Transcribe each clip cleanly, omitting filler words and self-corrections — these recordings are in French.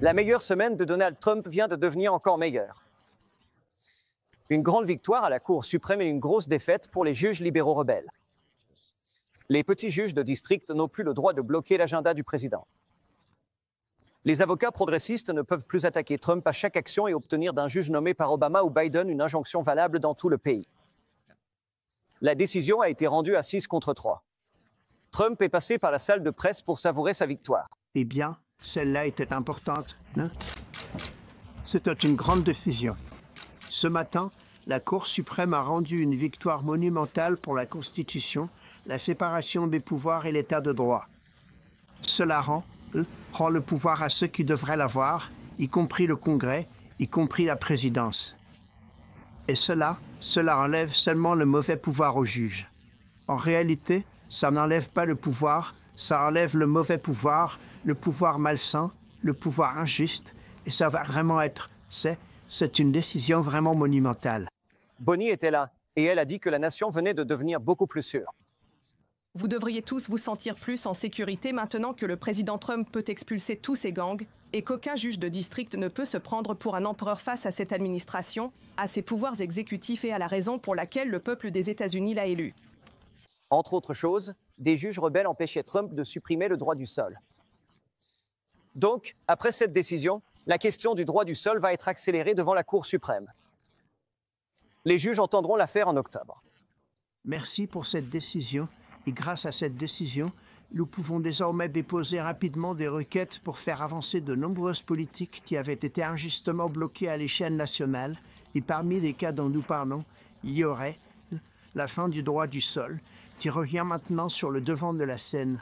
La meilleure semaine de Donald Trump vient de devenir encore meilleure. Une grande victoire à la Cour suprême et une grosse défaite pour les juges libéraux rebelles. Les petits juges de district n'ont plus le droit de bloquer l'agenda du président. Les avocats progressistes ne peuvent plus attaquer Trump à chaque action et obtenir d'un juge nommé par Obama ou Biden une injonction valable dans tout le pays. La décision a été rendue à 6 contre 3. Trump est passé par la salle de presse pour savourer sa victoire. Eh bien, celle-là était importante, hein? C'était une grande décision. Ce matin, la Cour suprême a rendu une victoire monumentale pour la Constitution, la séparation des pouvoirs et l'état de droit. Cela rend le pouvoir à ceux qui devraient l'avoir, y compris le Congrès, y compris la présidence. Et cela enlève seulement le mauvais pouvoir aux juges. En réalité, ça n'enlève pas le pouvoir, ça enlève le mauvais pouvoir, le pouvoir malsain, le pouvoir injuste, et ça va vraiment être... C'est une décision vraiment monumentale. Bonnie était là, et elle a dit que la nation venait de devenir beaucoup plus sûre. Vous devriez tous vous sentir plus en sécurité maintenant que le président Trump peut expulser tous ses gangs et qu'aucun juge de district ne peut se prendre pour un empereur face à cette administration, à ses pouvoirs exécutifs et à la raison pour laquelle le peuple des États-Unis l'a élu. Entre autres choses, des juges rebelles empêchaient Trump de supprimer le droit du sol. Donc, après cette décision, la question du droit du sol va être accélérée devant la Cour suprême. Les juges entendront l'affaire en octobre. Merci pour cette décision. Et grâce à cette décision, nous pouvons désormais déposer rapidement des requêtes pour faire avancer de nombreuses politiques qui avaient été injustement bloquées à l'échelle nationale. Et parmi les cas dont nous parlons, il y aurait la fin du droit du sol, qui revient maintenant sur le devant de la scène.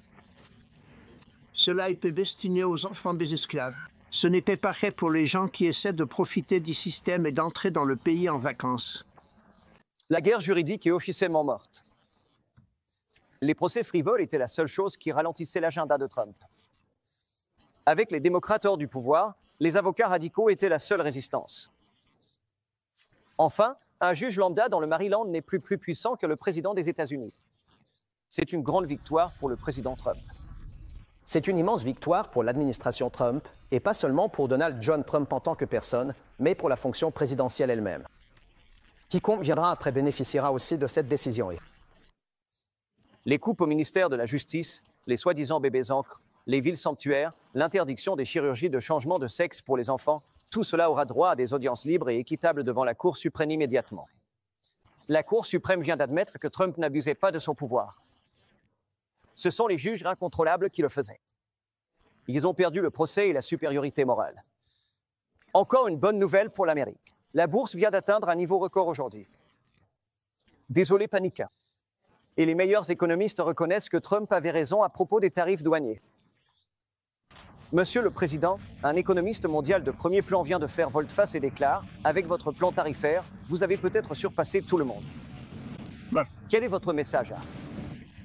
Cela était destiné aux enfants des esclaves. Ce n'était pas fait pour les gens qui essaient de profiter du système et d'entrer dans le pays en vacances. La guerre juridique est officiellement morte. Les procès frivoles étaient la seule chose qui ralentissait l'agenda de Trump. Avec les démocrates hors du pouvoir, les avocats radicaux étaient la seule résistance. Enfin, un juge lambda dans le Maryland n'est plus puissant que le président des États-Unis. C'est une grande victoire pour le président Trump. C'est une immense victoire pour l'administration Trump, et pas seulement pour Donald John Trump en tant que personne, mais pour la fonction présidentielle elle-même. Quiconque viendra après bénéficiera aussi de cette décision. Les coupes au ministère de la Justice, les soi-disant bébés encres, les villes sanctuaires, l'interdiction des chirurgies de changement de sexe pour les enfants, tout cela aura droit à des audiences libres et équitables devant la Cour suprême immédiatement. La Cour suprême vient d'admettre que Trump n'abusait pas de son pouvoir. Ce sont les juges incontrôlables qui le faisaient. Ils ont perdu le procès et la supériorité morale. Encore une bonne nouvelle pour l'Amérique. La bourse vient d'atteindre un niveau record aujourd'hui. Désolé, Panica. Et les meilleurs économistes reconnaissent que Trump avait raison à propos des tarifs douaniers. Monsieur le Président, un économiste mondial de premier plan vient de faire volte-face et déclare « Avec votre plan tarifaire, vous avez peut-être surpassé tout le monde. » Quel est votre message?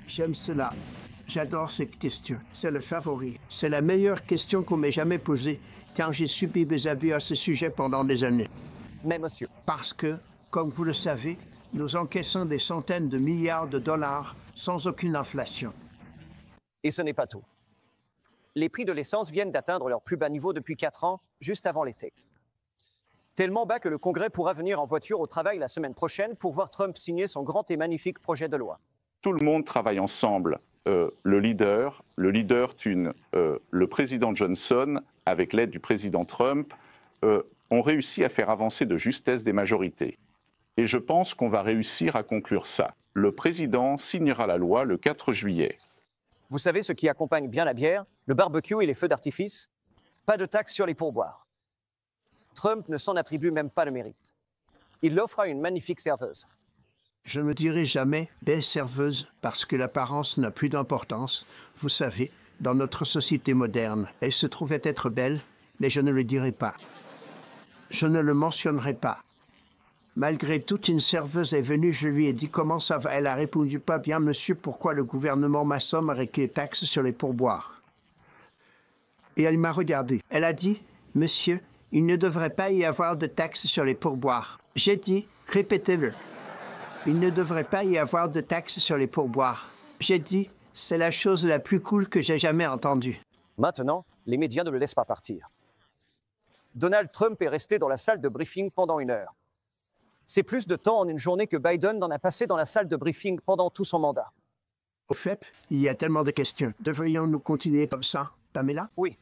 J'aime cela. J'adore cette question. C'est le favori. C'est la meilleure question qu'on m'ait jamais posée, car j'ai subi des abus à ce sujet pendant des années. Mais monsieur. Parce que, comme vous le savez, nous encaissons des centaines de milliards de dollars sans aucune inflation. Et ce n'est pas tout. Les prix de l'essence viennent d'atteindre leur plus bas niveau depuis 4 ans, juste avant l'été. Tellement bas que le Congrès pourra venir en voiture au travail la semaine prochaine pour voir Trump signer son grand et magnifique projet de loi. Tout le monde travaille ensemble. Le leader Thune, le président Johnson, avec l'aide du président Trump, ont réussi à faire avancer de justesse des majorités. Et je pense qu'on va réussir à conclure ça. Le président signera la loi le 4 juillet. Vous savez ce qui accompagne bien la bière, le barbecue et les feux d'artifice? Pas de taxe sur les pourboires. Trump ne s'en attribue même pas le mérite. Il l'offre à une magnifique serveuse. Je ne me dirai jamais « belle serveuse » parce que l'apparence n'a plus d'importance. Vous savez, dans notre société moderne, elle se trouvait être belle, mais je ne le dirai pas. Je ne le mentionnerai pas. Malgré tout, une serveuse est venue, je lui ai dit « Comment ça va ?» Elle a répondu « Pas bien, monsieur, pourquoi le gouvernement m'assomme avec les taxes sur les pourboires ?» Et elle m'a regardé. Elle a dit « Monsieur, il ne devrait pas y avoir de taxes sur les pourboires. » J'ai dit « Répétez-le. » Il ne devrait pas y avoir de taxes sur les pourboires. J'ai dit « C'est la chose la plus cool que j'ai jamais entendue. » Maintenant, les médias ne le laissent pas partir. Donald Trump est resté dans la salle de briefing pendant 1 heure. C'est plus de temps en une journée que Biden n'en a passé dans la salle de briefing pendant tout son mandat. Au fait, il y a tellement de questions. Devrions-nous continuer comme ça, Pamela? Oui.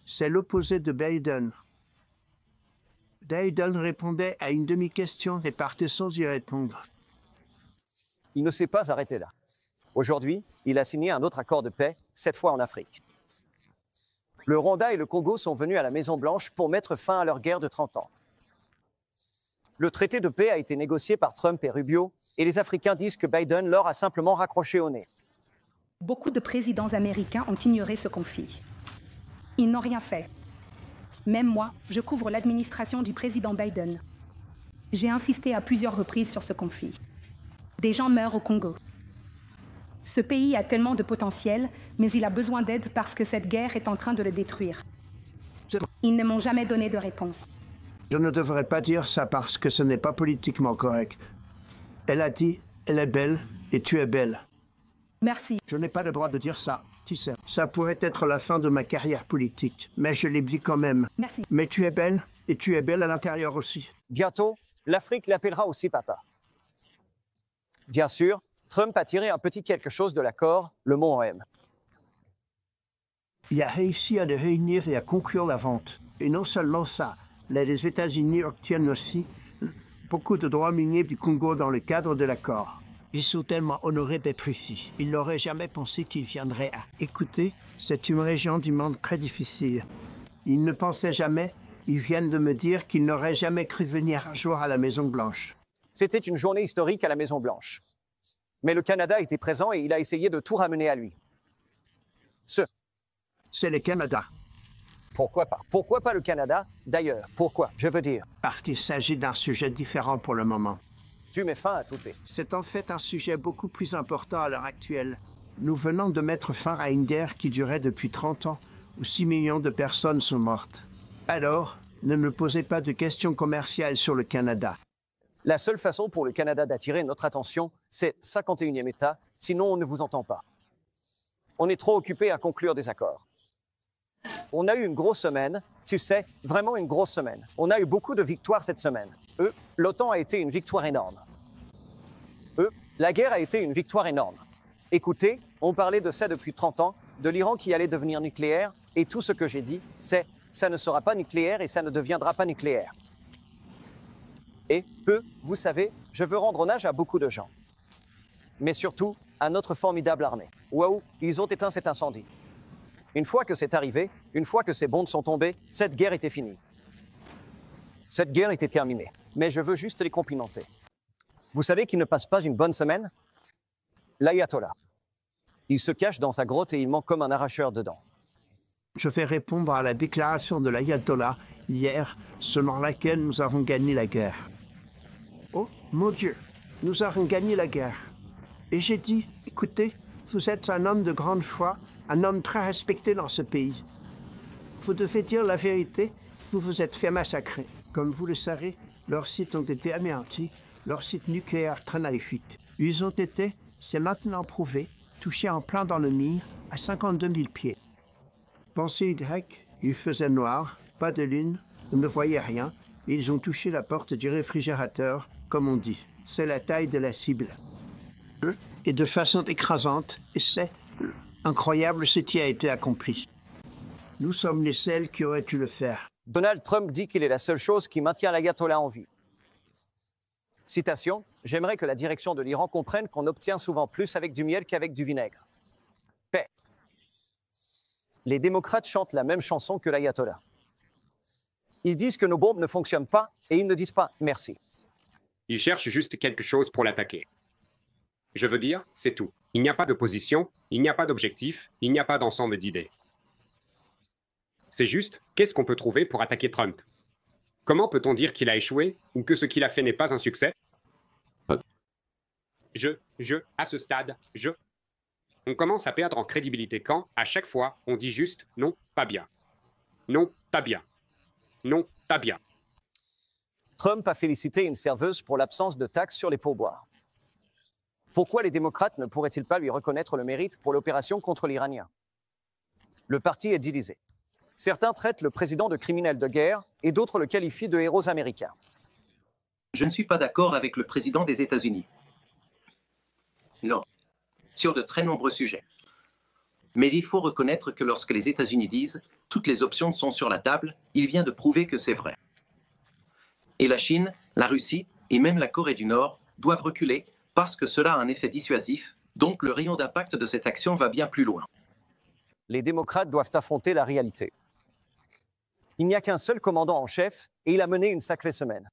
C'est l'opposé de Biden. Biden répondait à une demi-question et partait sans y répondre. Il ne s'est pas arrêté là. Aujourd'hui, il a signé un autre accord de paix, cette fois en Afrique. Le Rwanda et le Congo sont venus à la Maison-Blanche pour mettre fin à leur guerre de 30 ans. Le traité de paix a été négocié par Trump et Rubio, et les Africains disent que Biden leur a simplement raccroché au nez. Beaucoup de présidents américains ont ignoré ce conflit. Ils n'ont rien fait. Même moi, je couvre l'administration du président Biden. J'ai insisté à plusieurs reprises sur ce conflit. Des gens meurent au Congo. Ce pays a tellement de potentiel, mais il a besoin d'aide parce que cette guerre est en train de le détruire. Ils ne m'ont jamais donné de réponse. Je ne devrais pas dire ça parce que ce n'est pas politiquement correct. Elle a dit, elle est belle et tu es belle. Merci. Je n'ai pas le droit de dire ça, tu sais. Ça pourrait être la fin de ma carrière politique, mais je l'ai dit quand même. Merci. Mais tu es belle et tu es belle à l'intérieur aussi. Bientôt, l'Afrique l'appellera aussi papa. Bien sûr, Trump a tiré un petit quelque chose de l'accord, le mot en M. Il a réussi à les réunir et à conclure la vente. Et non seulement ça, les États-Unis obtiennent aussi beaucoup de droits miniers du Congo dans le cadre de l'accord. Ils sont tellement honorés d'être ici. Ils n'auraient jamais pensé qu'ils viendraient à... Écoutez, c'est une région du monde très difficile. Ils ne pensaient jamais, ils viennent de me dire qu'ils n'auraient jamais cru venir un jour à la Maison-Blanche. C'était une journée historique à la Maison-Blanche. Mais le Canada était présent et il a essayé de tout ramener à lui. C'est le Canada. Pourquoi pas? Pourquoi pas le Canada? D'ailleurs, pourquoi? Je veux dire. Parce qu'il s'agit d'un sujet différent pour le moment. Tu mets fin à tout. C'est en fait un sujet beaucoup plus important à l'heure actuelle. Nous venons de mettre fin à une guerre qui durait depuis 30 ans, où 6 millions de personnes sont mortes. Alors, ne me posez pas de questions commerciales sur le Canada. La seule façon pour le Canada d'attirer notre attention, c'est 51e État, sinon on ne vous entend pas. On est trop occupé à conclure des accords. On a eu une grosse semaine, tu sais, vraiment une grosse semaine. On a eu beaucoup de victoires cette semaine. L'OTAN a été une victoire énorme. La guerre a été une victoire énorme. Écoutez, on parlait de ça depuis 30 ans, de l'Iran qui allait devenir nucléaire, et tout ce que j'ai dit, c'est ça ne sera pas nucléaire et ça ne deviendra pas nucléaire. Et vous savez, je veux rendre hommage à beaucoup de gens. Mais surtout, à notre formidable armée. Waouh, ils ont éteint cet incendie. Une fois que c'est arrivé, une fois que ces bombes sont tombées, cette guerre était finie. Cette guerre était terminée. Mais je veux juste les complimenter. Vous savez qu'il ne passe pas une bonne semaine? L'ayatollah. Il se cache dans sa grotte et il ment comme un arracheur dedans. Je vais répondre à la déclaration de l'ayatollah hier, selon laquelle nous avons gagné la guerre. Oh, mon Dieu, nous avons gagné la guerre. Et j'ai dit, écoutez, vous êtes un homme de grande foi, un homme très respecté dans ce pays. Vous devez dire la vérité, vous vous êtes fait massacrer. Comme vous le savez, leurs sites ont été anéantis, leurs sites nucléaires traînent à la fuite. Ils ont été, c'est maintenant prouvé, touchés en plein dans le mire, à 52 000 pieds. Pensée Y, il faisait noir, pas de lune, on ne voyait rien, et ils ont touché la porte du réfrigérateur, comme on dit. C'est la taille de la cible. Et de façon écrasante, et c'est incroyable ce qui a été accompli. Nous sommes les seuls qui auraient dû le faire. Donald Trump dit qu'il est la seule chose qui maintient l'ayatollah en vie. Citation, « J'aimerais que la direction de l'Iran comprenne qu'on obtient souvent plus avec du miel qu'avec du vinaigre. » Paix. Les démocrates chantent la même chanson que l'ayatollah. Ils disent que nos bombes ne fonctionnent pas et ils ne disent pas « merci ». Ils cherchent juste quelque chose pour l'attaquer. Je veux dire, c'est tout. Il n'y a pas de position, il n'y a pas d'objectif, il n'y a pas d'ensemble d'idées. C'est juste, qu'est-ce qu'on peut trouver pour attaquer Trump? Comment peut-on dire qu'il a échoué ou que ce qu'il a fait n'est pas un succès? À ce stade, On commence à perdre en crédibilité quand, à chaque fois, on dit juste « non, pas bien ». Non, pas bien. Non, pas bien. Trump a félicité une serveuse pour l'absence de taxes sur les pourboires. Pourquoi les démocrates ne pourraient-ils pas lui reconnaître le mérite pour l'opération contre l'Iranien? Le parti est divisé. Certains traitent le président de criminel de guerre et d'autres le qualifient de héros américains. Je ne suis pas d'accord avec le président des États-Unis. Non, sur de très nombreux sujets. Mais il faut reconnaître que lorsque les États-Unis disent « toutes les options sont sur la table », il vient de prouver que c'est vrai. Et la Chine, la Russie et même la Corée du Nord doivent reculer parce que cela a un effet dissuasif, donc le rayon d'impact de cette action va bien plus loin. Les démocrates doivent affronter la réalité. Il n'y a qu'un seul commandant en chef et il a mené une sacrée semaine.